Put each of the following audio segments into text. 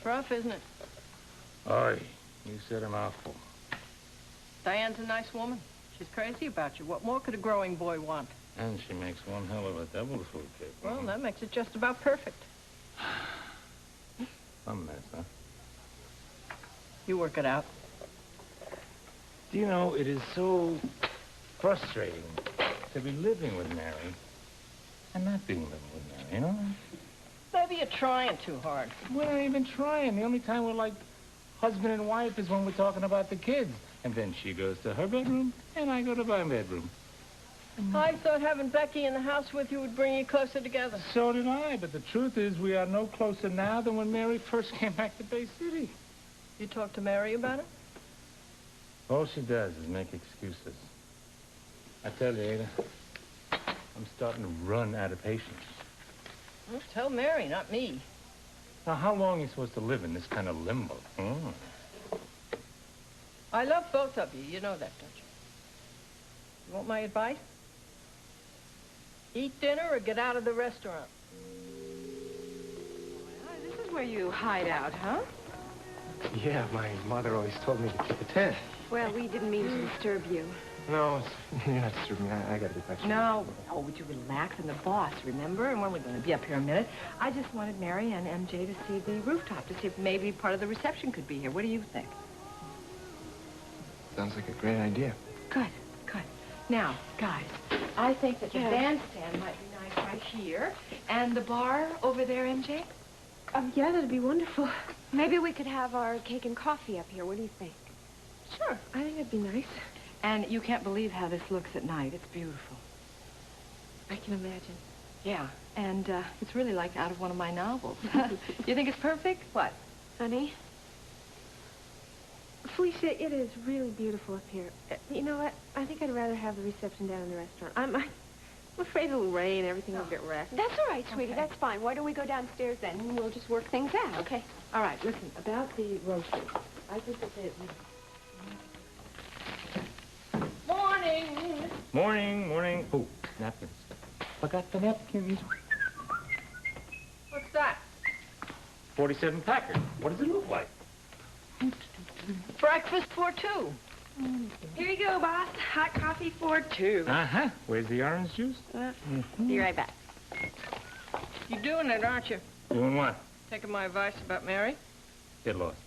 It's rough, isn't it? Oy, you said a mouthful. Diane's a nice woman. She's crazy about you. What more could a growing boy want? And she makes one hell of a devil's food cake. Well, that makes it just about perfect. Some mess, huh? You work it out. Do you know, it is so frustrating to be living with Mary and not being living with Mary, you know? Maybe you're trying too hard. We're not even trying. The only time we're like husband and wife is when we're talking about the kids. And then she goes to her bedroom, and I go to my bedroom. I thought having Becky in the house with you would bring you closer together. So did I, but the truth is we are no closer now than when Mary first came back to Bay City. You talked to Mary about it? All she does is make excuses. I tell you, Ada, I'm starting to run out of patience. Well, tell Mary, not me. Now, how long are you supposed to live in this kind of limbo? I love both of you. You know that, don't you? You want my advice? Eat dinner or get out of the restaurant. This is where you hide out, huh? Yeah, my mother always told me to keep a tent. Well, we didn't mean to disturb you. No, you're not disturbing me. I gotta get back to No. Oh, would you relax? I'm the boss, remember? And we're only going to be up here a minute. I just wanted Mary and MJ to see the rooftop, to see if maybe part of the reception could be here. What do you think? Sounds like a great idea. Good, good. Now, guys, I think that the bandstand might be nice right here. And the bar over there, MJ? Yeah, that'd be wonderful. Maybe we could have our cake and coffee up here. What do you think? Sure. I think that'd be nice. And you can't believe how this looks at night. It's beautiful. I can imagine. Yeah, and it's really like out of one of my novels. You think it's perfect? What? Honey? Felicia, it is really beautiful up here. You know what? I think I'd rather have the reception down in the restaurant. I'm afraid it'll rain. Everything will get wrecked. That's all right, sweetie. That's fine. Why don't we go downstairs then, and we'll just work things out. Okay. All right, listen, about the roasters. I think that they... Morning! Morning, morning. Oh, napkins. Forgot the napkins. What's that? 47 Packard. What does it look like? Breakfast for two. Here you go, boss. Hot coffee for two. Uh-huh. Where's the orange juice? Be right back. You're doing it, aren't you? Doing what? Taking my advice about Mary? Get lost.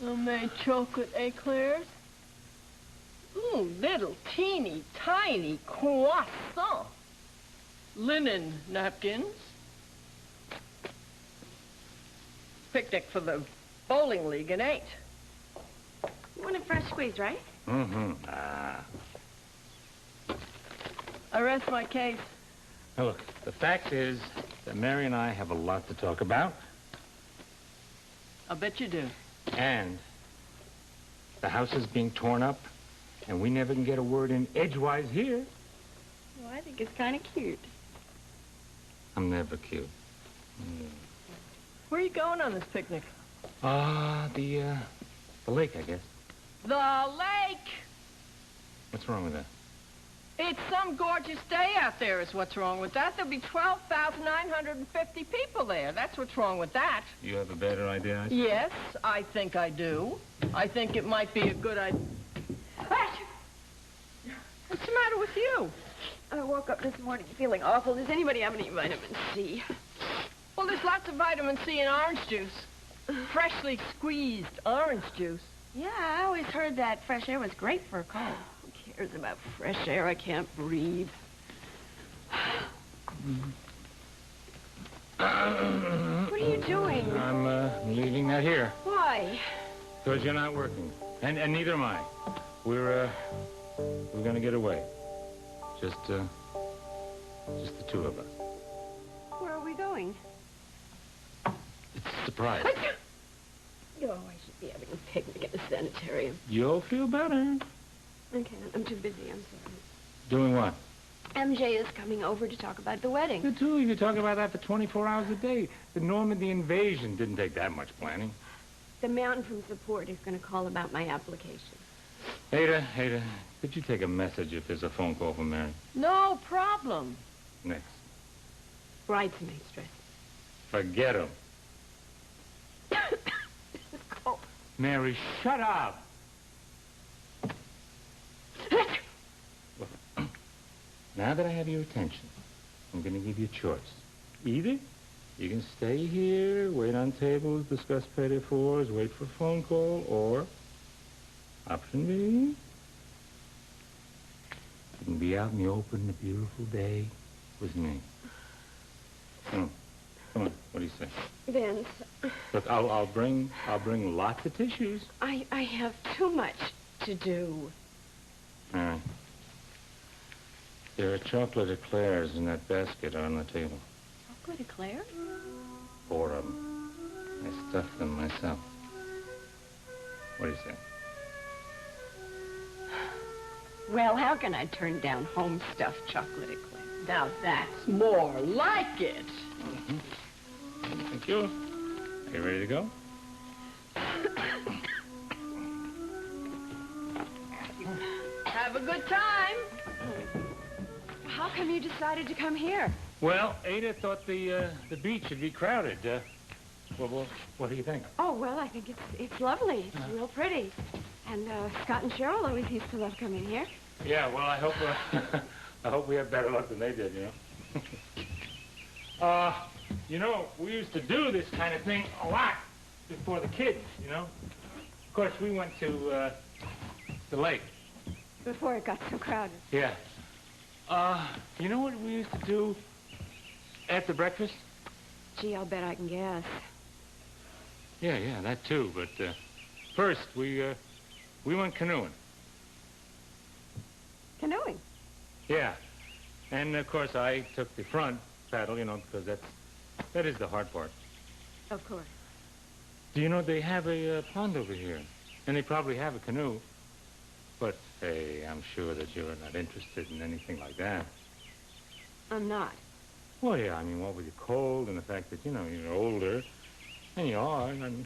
Homemade chocolate eclairs. Ooh, little teeny tiny croissant. Linen napkins. Picnic for the bowling league at 8. You want a fresh squeeze, right? Mm-hmm. I rest my case. Now, look, the fact is that Mary and I have a lot to talk about. I'll bet you do. And the house is being torn up, and we never can get a word in edgewise here. Well, I think it's kind of cute. I'm never cute. Where are you going on this picnic? The lake, I guess. The lake! What's wrong with that? It's some gorgeous day out there is what's wrong with that. There'll be 12,950 people there. That's what's wrong with that. You have a better idea, I suppose? Yes, I think I do. I think it might be a good idea. What's the matter with you? I woke up this morning feeling awful. Does anybody have any vitamin C? Well, there's lots of vitamin C in orange juice. Freshly squeezed orange juice. Yeah, I always heard that fresh air was great for a cold. Who cares about fresh air? I can't breathe. What are you doing? I'm leaving that here. Why? Because you're not working. And neither am I. We're gonna get away. Just the two of us. Where are we going? It's a surprise. Oh, I should be having a picnic at the sanitarium. You'll feel better. Okay, I'm too busy. I'm sorry. Doing what? MJ is coming over to talk about the wedding. You too. You talk about that for 24 hours a day. The Normandy invasion didn't take that much planning. The mountain from support is going to call about my application. Ada, could you take a message if there's a phone call from Mary? No problem. Next. Bridesmaids dress. Forget him. Oh. Mary, shut up. Now that I have your attention, I'm going to give you a choice. Either you can stay here, wait on tables, discuss petty fours, wait for a phone call, or option B, you can be out in the open a beautiful day with me. Come on. What do you say? Vince, Look, I'll bring lots of tissues. I have too much to do. All right. There are chocolate eclairs in that basket on the table. Chocolate eclair? 4 of them. I stuffed them myself. What do you say? Well, how can I turn down home-stuffed chocolate eclair? Now that's more like it. Thank you. Are you ready to go? Have a good time. How come you decided to come here? Well, Ada thought the beach would be crowded. Well, what do you think? Oh, well, I think it's lovely. It's real pretty. And Scott and Cheryl always used to love coming here. Yeah, well, I hope I hope we have better luck than they did, you know, we used to do this kind of thing a lot before the kids, you know. Of course, we went to the lake. Before it got so crowded. Yeah. You know what we used to do after breakfast? Gee, I'll bet I can guess. Yeah, that too. But first, we went canoeing. Canoeing? Yeah. And, of course, I took the front paddle, you know, because that is the hard part. Of course. Do you know they have a pond over here? And they probably have a canoe. But, hey, I'm sure that you're not interested in anything like that. I'm not. Well, yeah, I mean, what with the cold and the fact that, you know, you're older, and you are, I mean,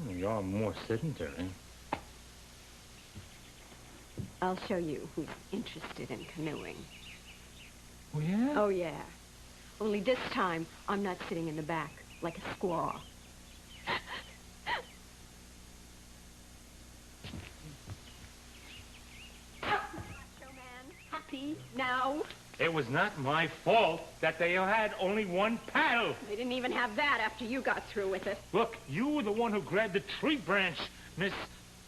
you are more sedentary. I'll show you who's interested in canoeing. Oh, yeah? Oh, yeah. Only this time, I'm not sitting in the back like a squaw. Macho man, happy now. It was not my fault that they had only one paddle. They didn't even have that after you got through with it. Look, you were the one who grabbed the tree branch, Miss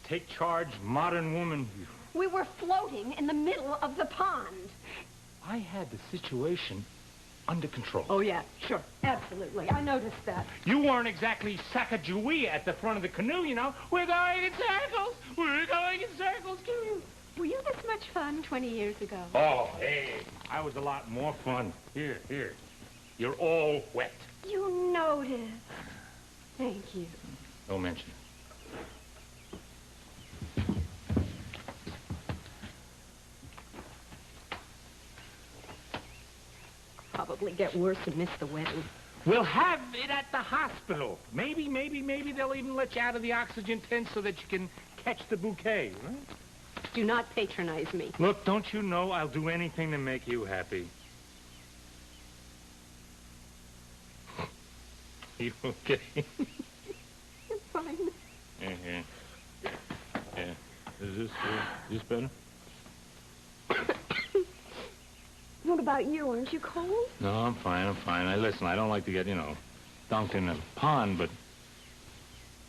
Take Charge Modern Woman. We were floating in the middle of the pond. I had the situation under control. Oh, yeah, sure. Absolutely. I noticed that. You weren't exactly Sacagawea at the front of the canoe, you know. We're going in circles. We're going in circles. Were you this much fun 20 years ago? Oh, hey, I was a lot more fun. Here. You're all wet. You noticed. Thank you. Don't mention it. Probably get worse and miss the wedding. We'll have it at the hospital. Maybe they'll even let you out of the oxygen tent so that you can catch the bouquet, right? Do not patronize me. Look, don't you know I'll do anything to make you happy? You okay? I'm fine. Yeah. Is this better? What about you? Aren't you cold? No, I'm fine. Listen, I don't like to get, you know, dunked in a pond, but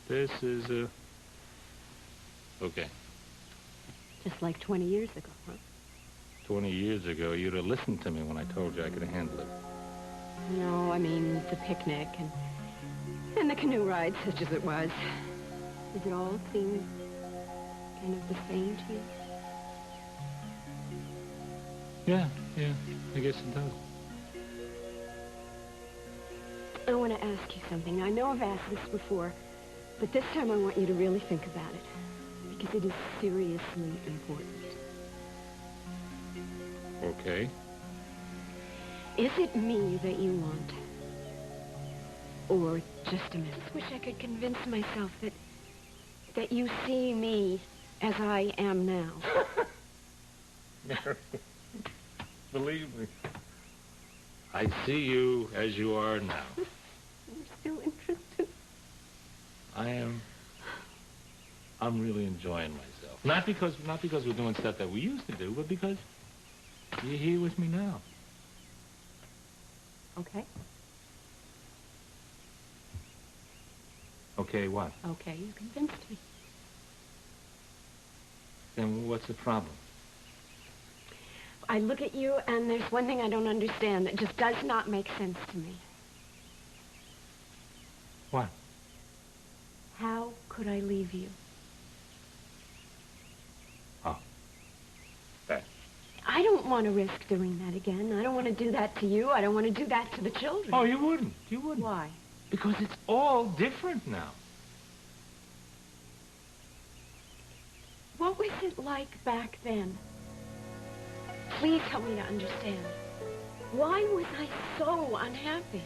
this is, okay. Just like 20 years ago, huh? 20 years ago, you'd have listened to me when I told you I could handle it. No, I mean the picnic and the canoe ride, such as it was. Does it all seem kind of the same to you? Yeah, I guess it does. I want to ask you something. I know I've asked this before, but this time I want you to really think about it, because it is seriously important. Okay. Is it me that you want? Or just a minute? I just wish I could convince myself that you see me as I am now. Believe me. I see you as you are now. You're still interested? I'm really enjoying myself. Not because we're doing stuff that we used to do, but because you're here with me now. Okay. Okay, what? Okay, you convinced me. Then what's the problem? I look at you, and there's one thing I don't understand that just does not make sense to me. What? How could I leave you? Oh. That. I don't want to risk doing that again. I don't want to do that to you. I don't want to do that to the children. Oh, you wouldn't. You wouldn't. Why? Because it's all different now. What was it like back then? Please help me to understand. Why was I so unhappy?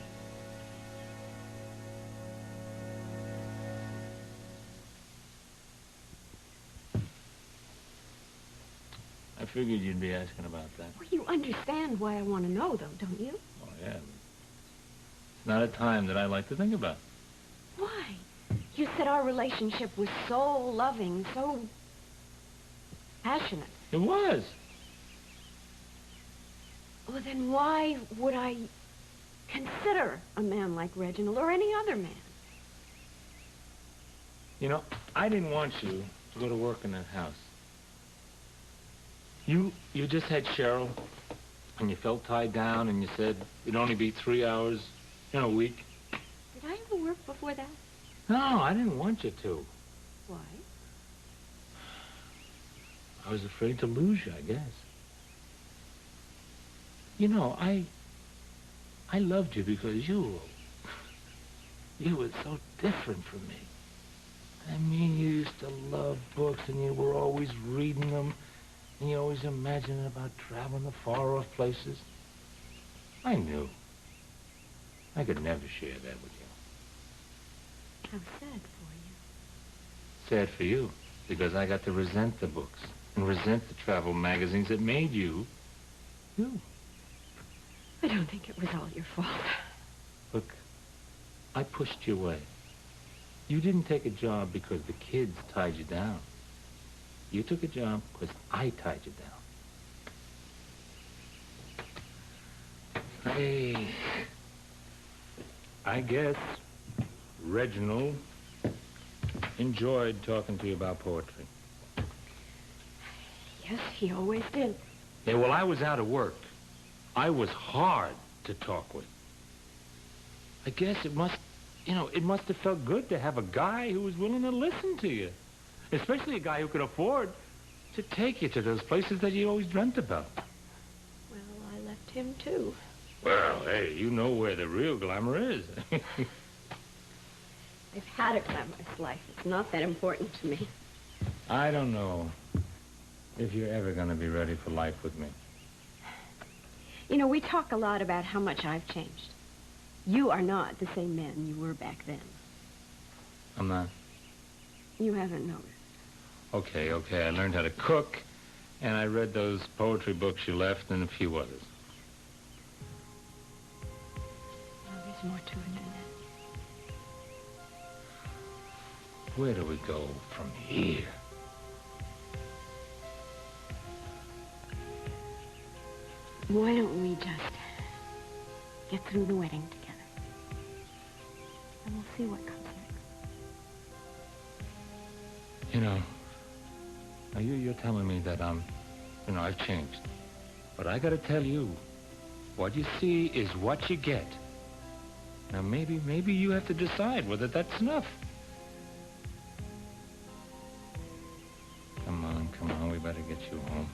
I figured you'd be asking about that. Well, you understand why I want to know, though, don't you? Oh, yeah. It's not a time that I like to think about. Why? You said our relationship was so loving, so passionate. It was. Well, then why would I consider a man like Reginald or any other man? You know, I didn't want you to go to work in that house. You just had Cheryl, and you felt tied down, and you said it'd only be 3 hours in a week. Did I ever work before that? No, I didn't want you to. Why? I was afraid to lose you, I guess. You know, I loved you because you were so different from me. I mean, you used to love books, and you were always reading them, and you always imagining about traveling to far-off places. I knew. I could never share that with you. How sad for you. Sad for you, because I got to resent the books and resent the travel magazines that made you. I don't think it was all your fault. Look, I pushed you away. You didn't take a job because the kids tied you down. You took a job because I tied you down. I guess Reginald enjoyed talking to you about poetry. Yes, he always did. Yeah, well, I was out of work. I was hard to talk with. I guess it must have felt good to have a guy who was willing to listen to you. Especially a guy who could afford to take you to those places that you always dreamt about. Well, I left him, too. Well, hey, you know where the real glamour is. I've had a glamorous life. It's not that important to me. I don't know if you're ever going to be ready for life with me. You know, we talk a lot about how much I've changed. You are not the same man you were back then. I'm not. You haven't noticed. Okay. I learned how to cook, and I read those poetry books you left and a few others. Well, there's more to it than that. Where do we go from here? Why don't we just get through the wedding together? And we'll see what comes next. You know, now you're telling me that I've changed. But I gotta tell you, what you see is what you get. Now maybe you have to decide whether that's enough. Come on, we better get you home.